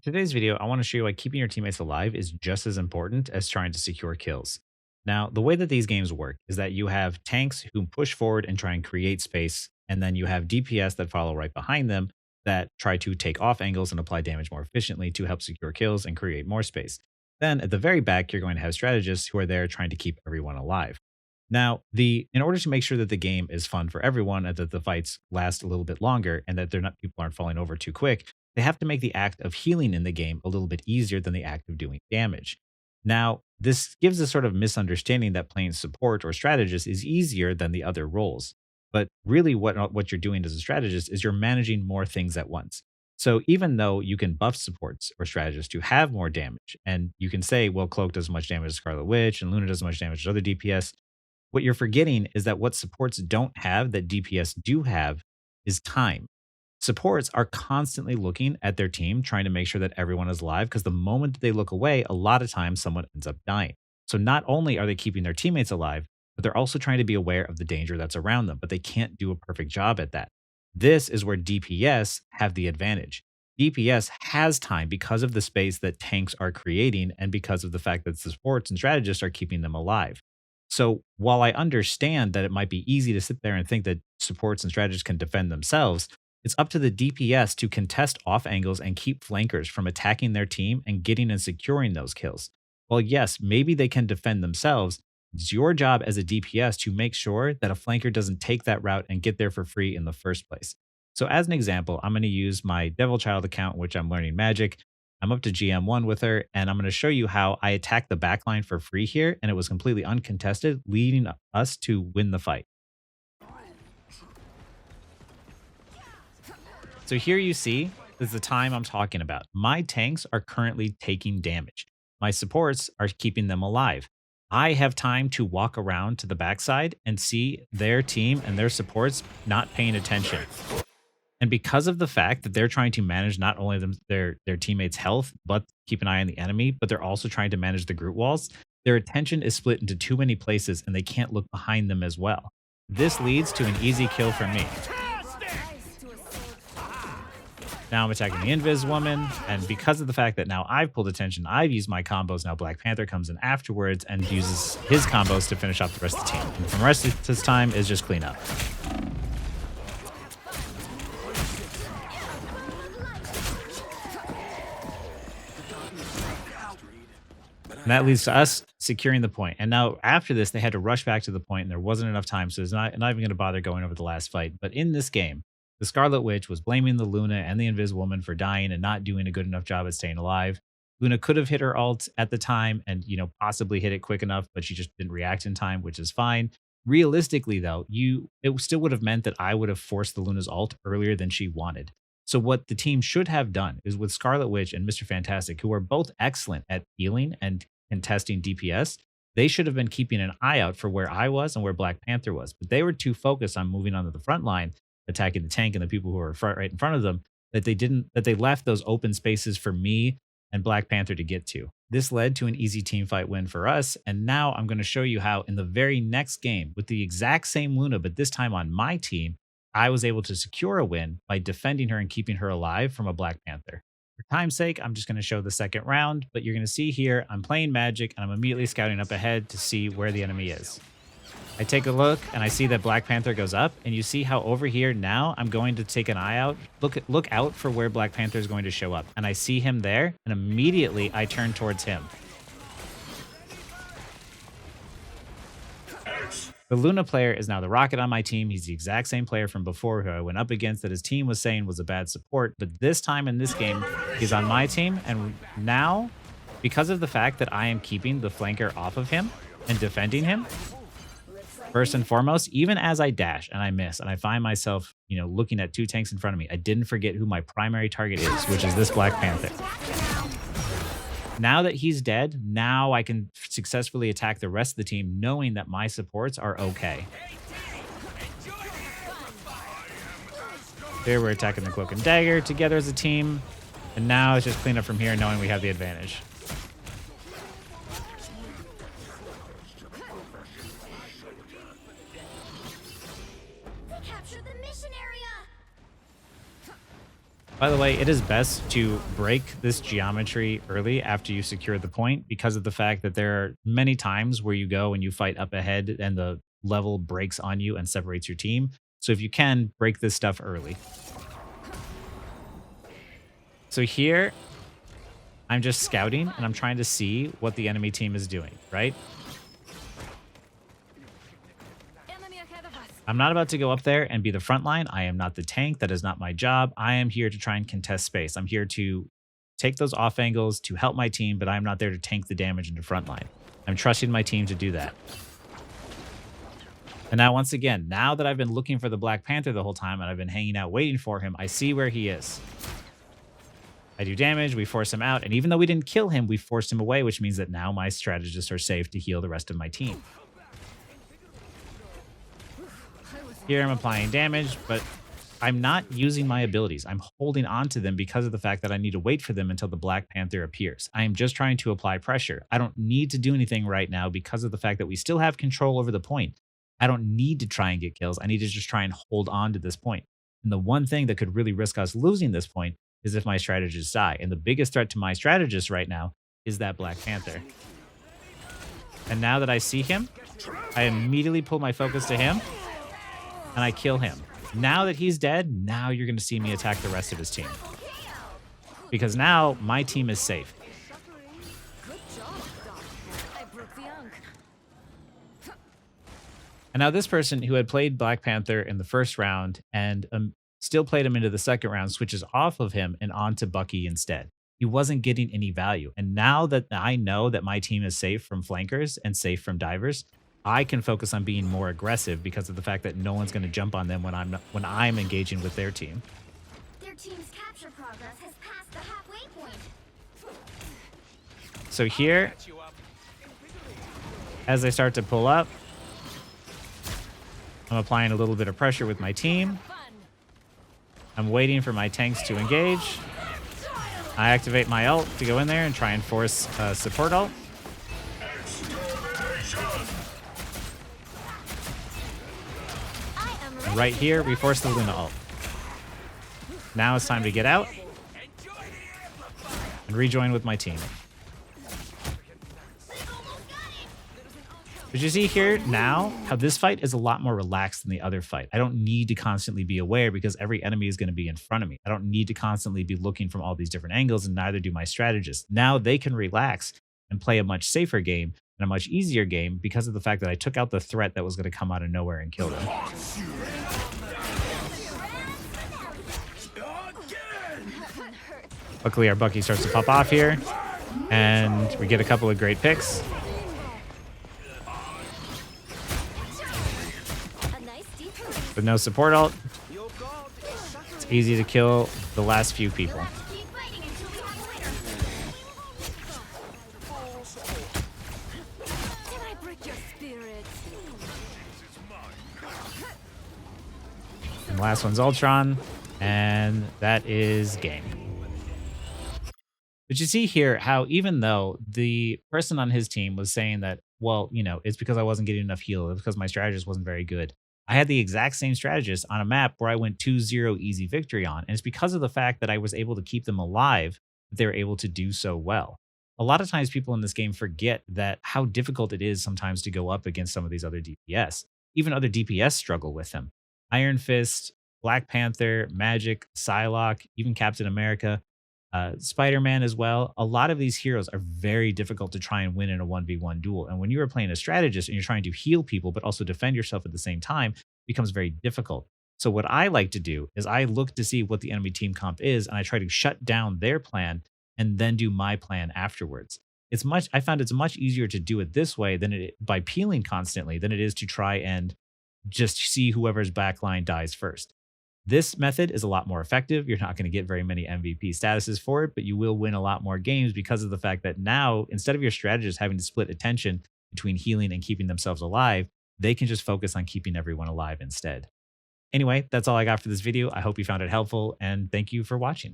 Today's video, I want to show you why keeping your teammates alive is just as important as trying to secure kills. Now, the way that these games work is that you have tanks who push forward and try and create space, and then you have DPS that follow right behind them that try to take off angles and apply damage more efficiently to help secure kills and create more space. Then at the very back, you're going to have strategists who are there trying to keep everyone alive. Now, the in order to make sure that the game is fun for everyone and that the fights last a little bit longer and that they're not people aren't falling over too quick, they have to make the act of healing in the game a little bit easier than the act of doing damage. Now, this gives a sort of misunderstanding that playing support or strategist is easier than the other roles. But really, what you're doing as a strategist is you're managing more things at once. So even though you can buff supports or strategists to have more damage, and you can say, well, Cloak does as much damage as Scarlet Witch and Luna does as much damage as other DPS, what you're forgetting is that what supports don't have that DPS do have is time. Supports are constantly looking at their team, trying to make sure that everyone is alive, because the moment that they look away, a lot of times someone ends up dying. So not only are they keeping their teammates alive, but they're also trying to be aware of the danger that's around them, but they can't do a perfect job at that. This is where DPS have the advantage. DPS has time because of the space that tanks are creating and because of the fact that the supports and strategists are keeping them alive. So while I understand that it might be easy to sit there and think that supports and strategists can defend themselves, it's up to the DPS to contest off angles and keep flankers from attacking their team and getting and securing those kills. Well, yes, maybe they can defend themselves. It's your job as a DPS to make sure that a flanker doesn't take that route and get there for free in the first place. So, as an example, I'm going to use my Devil Child account, which I'm learning magic. I'm up to GM1 with her, and I'm going to show you how I attacked the backline for free here, and it was completely uncontested, leading us to win the fight. So here you see is the time I'm talking about. My tanks are currently taking damage. My supports are keeping them alive. I have time to walk around to the backside and see their team and their supports not paying attention. And because of the fact that they're trying to manage not only their teammates' health, but keep an eye on the enemy, but they're also trying to manage the group walls, their attention is split into too many places and they can't look behind them as well. This leads to an easy kill for me. Now I'm attacking the Invis woman, and because of the fact that now I've pulled attention, I've used my combos. Now Black Panther comes in afterwards and uses his combos to finish off the rest of the team. And from the rest of his time is just clean up. And that leads to us securing the point. And now after this, they had to rush back to the point, and there wasn't enough time, so it's not even going to bother going over the last fight. But in this game, the Scarlet Witch was blaming the Luna and the Invis Woman for dying and not doing a good enough job at staying alive. Luna could have hit her ult at the time and, possibly hit it quick enough, but she just didn't react in time, which is fine. Realistically, though, it still would have meant that I would have forced the Luna's ult earlier than she wanted. So what the team should have done is with Scarlet Witch and Mr. Fantastic, who are both excellent at healing and contesting DPS, they should have been keeping an eye out for where I was and where Black Panther was. But they were too focused on moving onto the front line, attacking the tank and the people who were right in front of them, that they left those open spaces for me and Black Panther to get to. This led to an easy team fight win for us, and now I'm going to show you how in the very next game with the exact same Luna, but this time on my team, I was able to secure a win by defending her and keeping her alive from a Black Panther. For time's sake, I'm just going to show the second round, but you're going to see here I'm playing magic and I'm immediately scouting up ahead to see where the enemy is. I take a look and I see that Black Panther goes up, and you see how over here now I'm going to take an eye out, look out for where Black Panther is going to show up. And I see him there, and immediately I turn towards him. The Luna player is now the Rocket on my team. He's the exact same player from before who I went up against that his team was saying was a bad support. But this time in this game, he's on my team. And now, because of the fact that I am keeping the flanker off of him and defending him, first and foremost, even as I dash and I miss and I find myself, looking at two tanks in front of me, I didn't forget who my primary target is, which is this Black Panther. Now that he's dead, now I can successfully attack the rest of the team, knowing that my supports are okay. Here we're attacking the Cloak and Dagger together as a team, and now it's just clean up from here, knowing we have the advantage. By the way, it is best to break this geometry early after you secure the point because of the fact that there are many times where you go and you fight up ahead and the level breaks on you and separates your team. So if you can, break this stuff early. So here, I'm just scouting and I'm trying to see what the enemy team is doing, right? Enemy ahead of us. I'm not about to go up there and be the front line. I am not the tank. That is not my job. I am here to try and contest space. I'm here to take those off angles to help my team, but I'm not there to tank the damage into front line. I'm trusting my team to do that. And now, once again, now that I've been looking for the Black Panther the whole time and I've been hanging out waiting for him, I see where he is. I do damage, we force him out, and even though we didn't kill him, we forced him away, which means that now my strategists are safe to heal the rest of my team. Here I'm applying damage, but I'm not using my abilities. I'm holding on to them because of the fact that I need to wait for them until the Black Panther appears. I am just trying to apply pressure. I don't need to do anything right now because of the fact that we still have control over the point. I don't need to try and get kills. I need to just try and hold on to this point. And the one thing that could really risk us losing this point is if my strategists die. And the biggest threat to my strategists right now is that Black Panther. And now that I see him, I immediately pull my focus to him and I kill him. Now that he's dead, now you're going to see me attack the rest of his team. Because now my team is safe. Good job, Doc. I broke the unk. And now this person who had played Black Panther in the first round and still played him into the second round switches off of him and onto Bucky instead. He wasn't getting any value. And now that I know that my team is safe from flankers and safe from divers, I can focus on being more aggressive because of the fact that no one's going to jump on them when I'm engaging with their team. Their team's capture progress has passed the halfway point. So here, as I start to pull up, I'm applying a little bit of pressure with my team. Fun. I'm waiting for my tanks to engage. I activate my ult to go in there and try and force a support ult. I am And ready. right here, we force the Luna ult. Now it's time to get out and rejoin with my team. But you see here now how this fight is a lot more relaxed than the other fight. I don't need to constantly be aware because every enemy is going to be in front of me. I don't need to constantly be looking from all these different angles, and neither do my strategists. Now they can relax and play a much safer game and a much easier game because of the fact that I took out the threat that was going to come out of nowhere and kill them. Luckily, our Bucky starts to pop off here, and we get a couple of great picks. A nice deep freeze. With no support ult, it's easy to kill the last few people. Keep fighting until we have a winner. Did I break your spirit? And the last one's Ultron, and that is game. But you see here how even though the person on his team was saying that, well, it's because I wasn't getting enough heal, it's because my strategist wasn't very good. I had the exact same strategist on a map where I went 2-0 easy victory on. And it's because of the fact that I was able to keep them alive that they were able to do so well. A lot of times people in this game forget that how difficult it is sometimes to go up against some of these other DPS. Even other DPS struggle with them. Iron Fist, Black Panther, Magic, Psylocke, even Captain America, Spider-Man as well. A lot of these heroes are very difficult to try and win in a 1v1 duel. And when you are playing a strategist and you're trying to heal people, but also defend yourself at the same time, it becomes very difficult. So what I like to do is I look to see what the enemy team comp is, and I try to shut down their plan and then do my plan afterwards. I found it's much easier to do it this way by peeling constantly than it is to try and just see whoever's backline dies first. This method is a lot more effective. You're not going to get very many MVP statuses for it, but you will win a lot more games because of the fact that now, instead of your strategists having to split attention between healing and keeping themselves alive, they can just focus on keeping everyone alive instead. Anyway, that's all I got for this video. I hope you found it helpful, and thank you for watching.